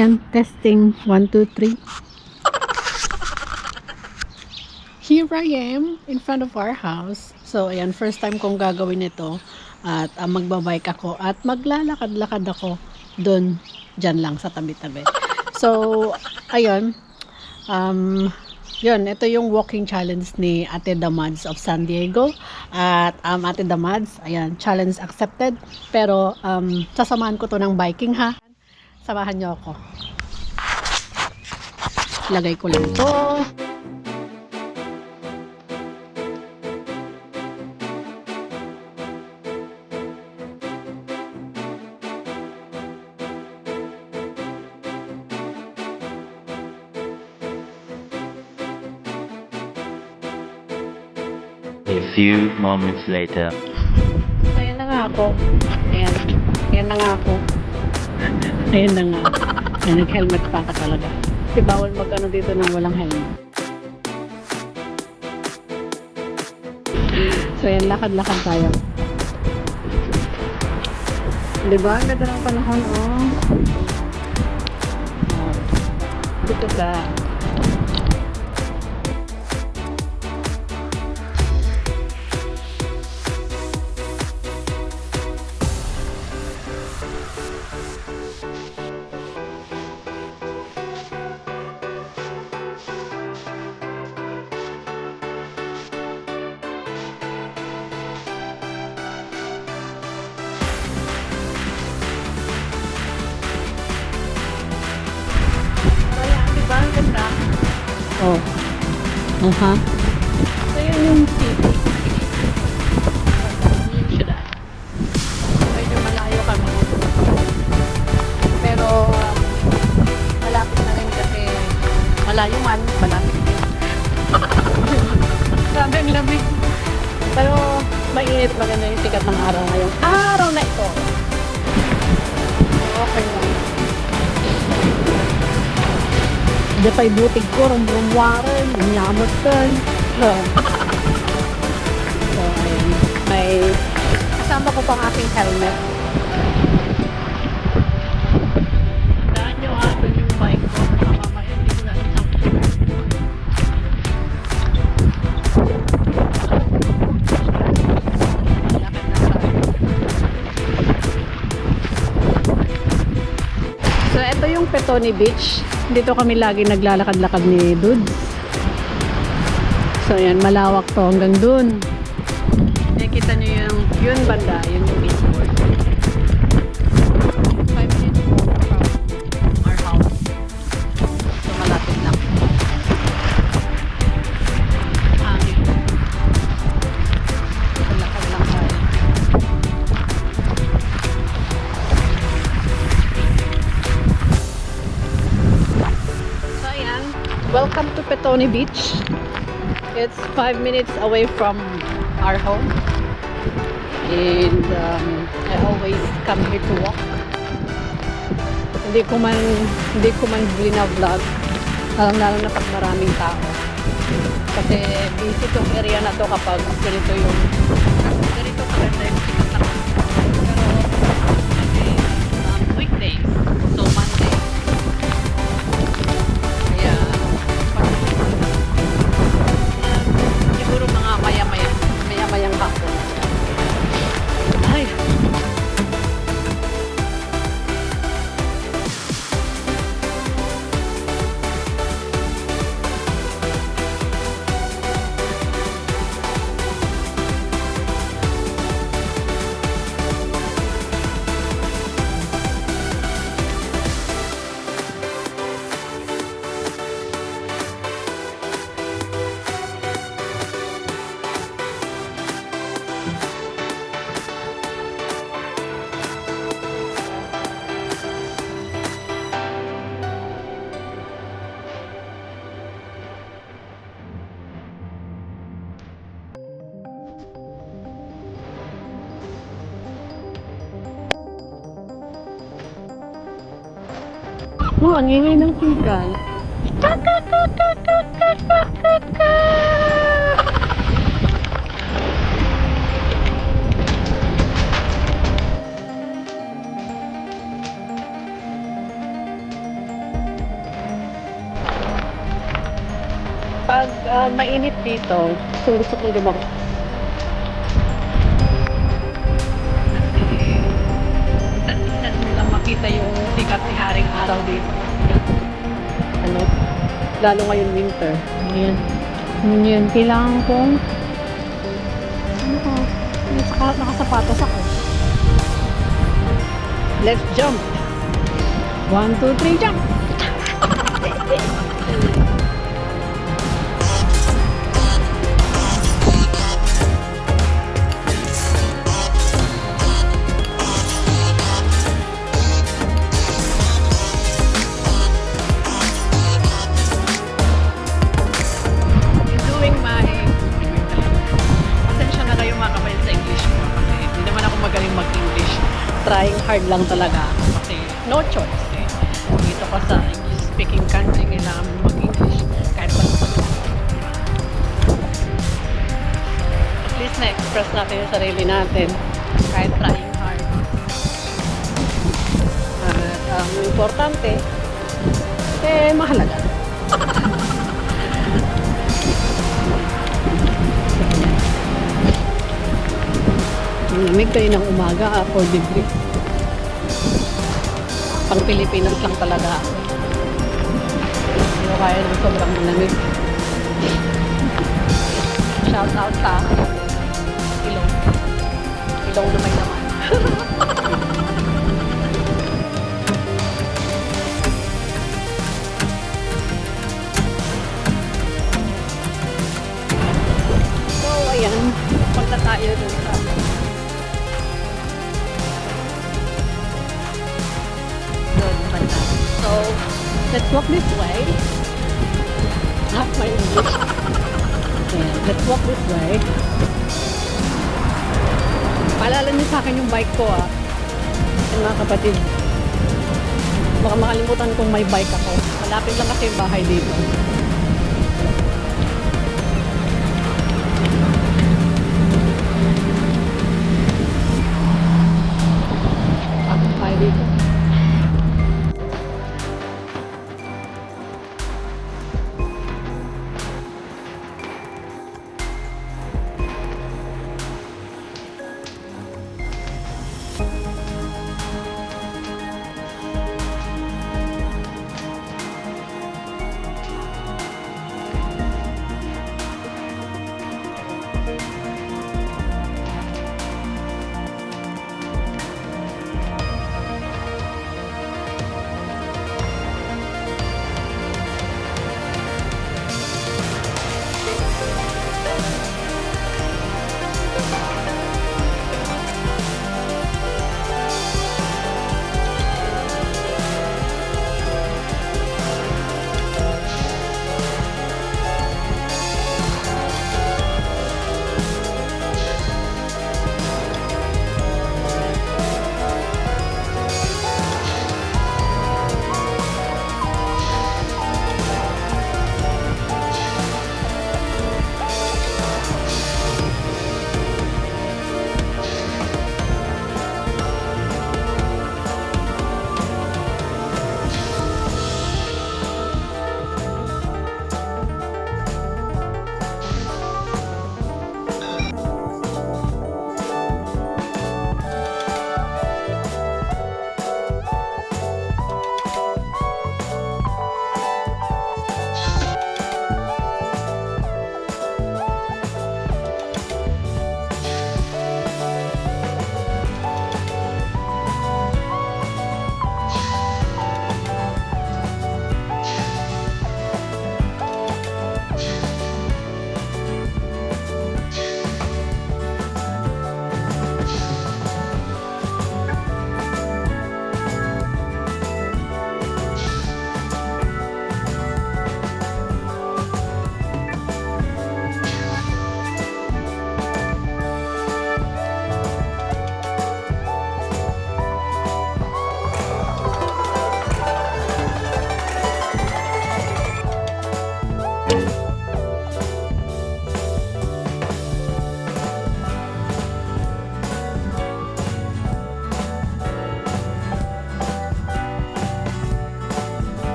Ayan, testing. 1, 2, 3. Here I am in front of our house. So, ayan, first time kong gagawin ito. At magbabike ako at maglalakad-lakad ako doon, dyan lang sa tabi-tabi. So, ayun. Yun, ito yung walking challenge ni Ate Damads of San Diego. At Ate Damads, ayan, challenge accepted. Pero, sasamahan ko to ng biking ha. Samahan niyo ako. Lagay ko lang to. A few moments later. Ayan na nga ako. Ayan. Ayan na nga ako. Ayan na nga. Ayan, nag-helmet pa ka talaga. Kasi bawal mag-ano dito nang walang helmet. So, ayan, lakad-lakad tayo. Diba? Ang ganda ng panahon, oh. Dito ka. Oh. Uh-huh. So, yun yung city. Medyo malayo kami. Pero, malapit na rin kasi malayo man, malapit din. Grabe ang lamig. Pero, mainit, maganda yung sikat ng araw ngayong araw na ito. Okay lang. Di pa'y butig ko, rumwaran, nyamatan. So, ayun. May kasama ko pang aking helmet. Daan nyo ato yung bike ko. Mamaya hindi ko na isang lakad na tayo. So, ito yung Petone Beach. Dito kami lagi naglalakad-lakad ni Dudes. So, ayan, malawak to hanggang dun. Nakikita nyo yun banda, yun yung beachboard. 5 minutes from our house. So, malapit lang. Hangin. Lakad lang tayo. Welcome to Petone Beach. It's 5 minutes away from our home, and I always come here to walk. Hindi ko man vlog, lalo na pag maraming tao. Kasi busy tong area na to kapag ganito maganda yung sikat na. Pero kasi weekdays, so Monday. Siguro mga maya-mayang hapon. Ay! Oh, ang ingay ng sigal. Pag mainit dito, gusto kong lumabas. Minsan mo lang makita yung sikat ni Haring Araw dito. Ano? Lalo ngayon winter. Ayan. Yun, kailangan kong ano ko? Nakasapatos ako. Let's jump! 1, 2, 3, jump! Doing my pasensya na kayo mga kapatid sa English ko kasi hindi naman ako magaling mag-English. Trying hard lang talaga ako kasi no choice eh. Dito ka sa English speaking country, kailangan mo mag-English kahit pa sa at least na-express natin yung sarili natin kahit trying hard. At ang importante eh mahalaga. Ang lamig kayo ng umaga, 4 degrees. Pang Pilipinas lang talaga. Hindi ko kaya ng sobrang lamig. Shout out sa Ilong. Ilong na may naman. So, ayan. Punta tayo dun sa so, let's walk this way. Not my English. Ayan, let's walk this way. Paalala niyo sa akin yung bike ko Yung mga kapatid. Baka makalimutan kong may bike ako. Malapit lang kasi yung bahay dito. Pasok tayo dito.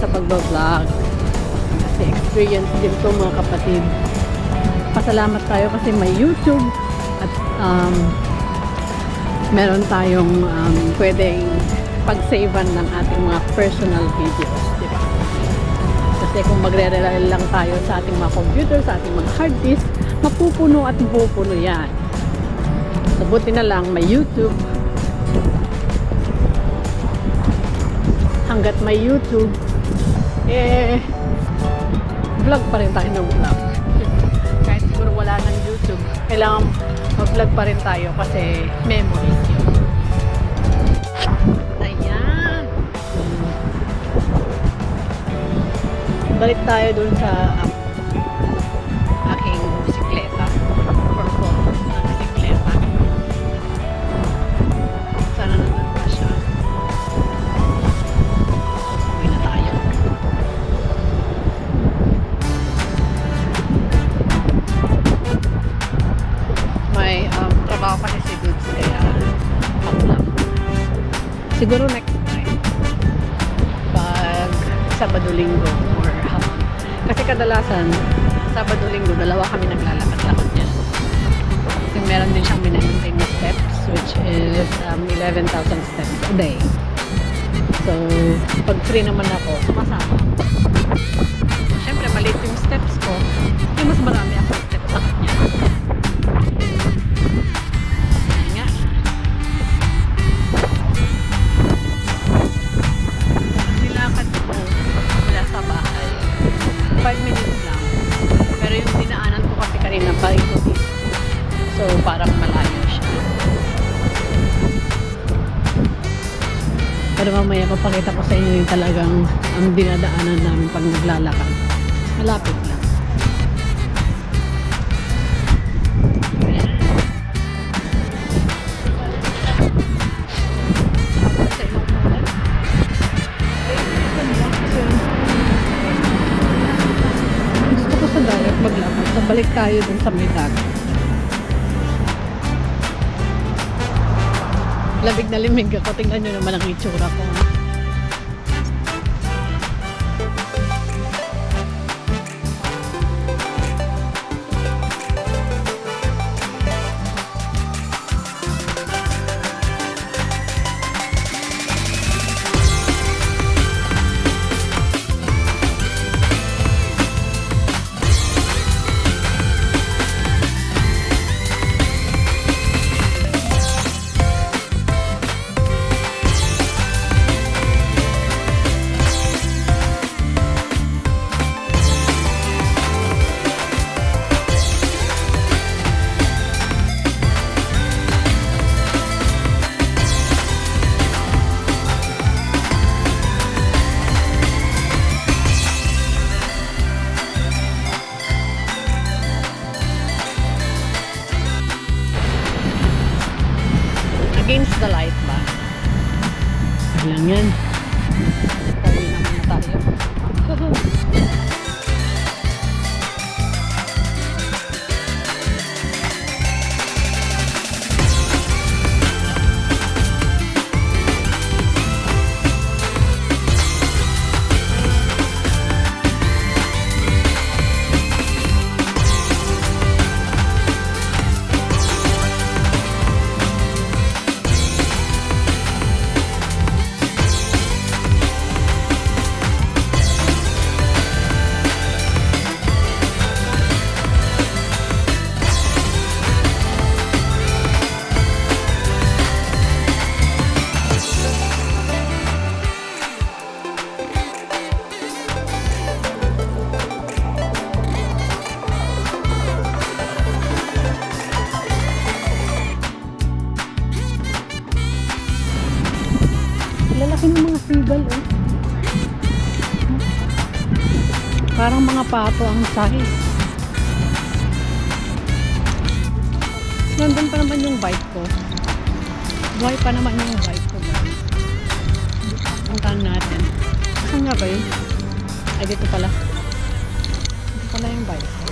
sa pagbablog. Kasi experience din to mga kapatid. Pasalamat tayo kasi may YouTube at meron tayong pwedeng pag-savean ng ating mga personal videos, di ba? Kasi kung magre-rely lang tayo sa ating mga computer, sa ating mga hard disk, mapupuno at mapupuno yan. So, buti na lang may YouTube. Hanggat may YouTube, vlog pa rin tayo ng vlog. Kahit siguro wala ng YouTube, kailangan mag-vlog pa rin tayo kasi memories yun. Ayan. Balik tayo dun sa aking bisikleta. Purpose ng bisikleta. Sana nandun pa siya. Uwi na tayo. May trabaho kasi si Goods kaya ako lang. Siguro next time pag Sabado-Linggo or hapon. Kasi kadalasan Sabado-Linggo dalawa kami naglalakad-lakad niya. Kasi meron din siyang minamaintain na steps which is 11,000 steps a day. So pag free naman ako, sumasama. Siyempre maliit yung steps ko, eh mas marami ako steps sa kanya. Nilakad ko mula sa bahay 5 minutes lang, pero yung dinaanan ko kasi kanina pa ito dito, so parang malayo siya. Pero mamaya papakita ko sa inyo yung talagang ang dinadaanan namin pag naglalakad. Malapit lang. Gusto ko sa dagat maglakad. So balik tayo dun sa may dagat. Lamig na limig ako. Tingnan nyo naman ang itsura ko. Against the light ba? Ayan yan. Tawi naman na tayo. Lalaki ng mga seagull, eh. Parang mga pato ang size. Nandun pa naman yung bike ko. Buhay pa naman yung bike ko, guys. Puntahan natin. Saan nga ba yun? Ay, dito pala. Dito pala yung bike ko.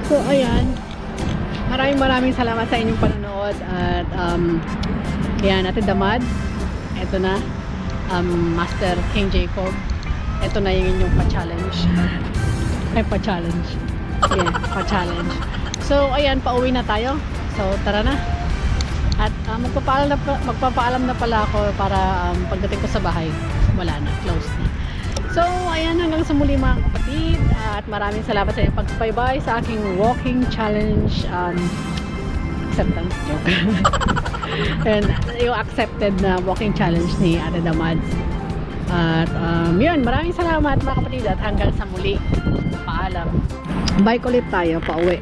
So, ayan. Maraming salamat sa inyong panonood. At, ayan, Ate Damad. Ito na. Master King Jacob. Ito na yung inyong pa-challenge. Ay, pa-challenge. Yeah, pa-challenge. So, ayan, pauwi na tayo. So, tara na. At magpapaalam na pala ako para pagdating ko sa bahay, wala na, close na. So, ayan, hanggang sa muli mga kapatid. At maraming salamat sa inyong pagsubaybay sa aking walking challenge acceptance joke. And yung accepted na walking challenge ni Ate Damads. At yun, maraming salamat mga kapatid at hanggang sa muli. Paalam. Bike ulit tayo, pauwi.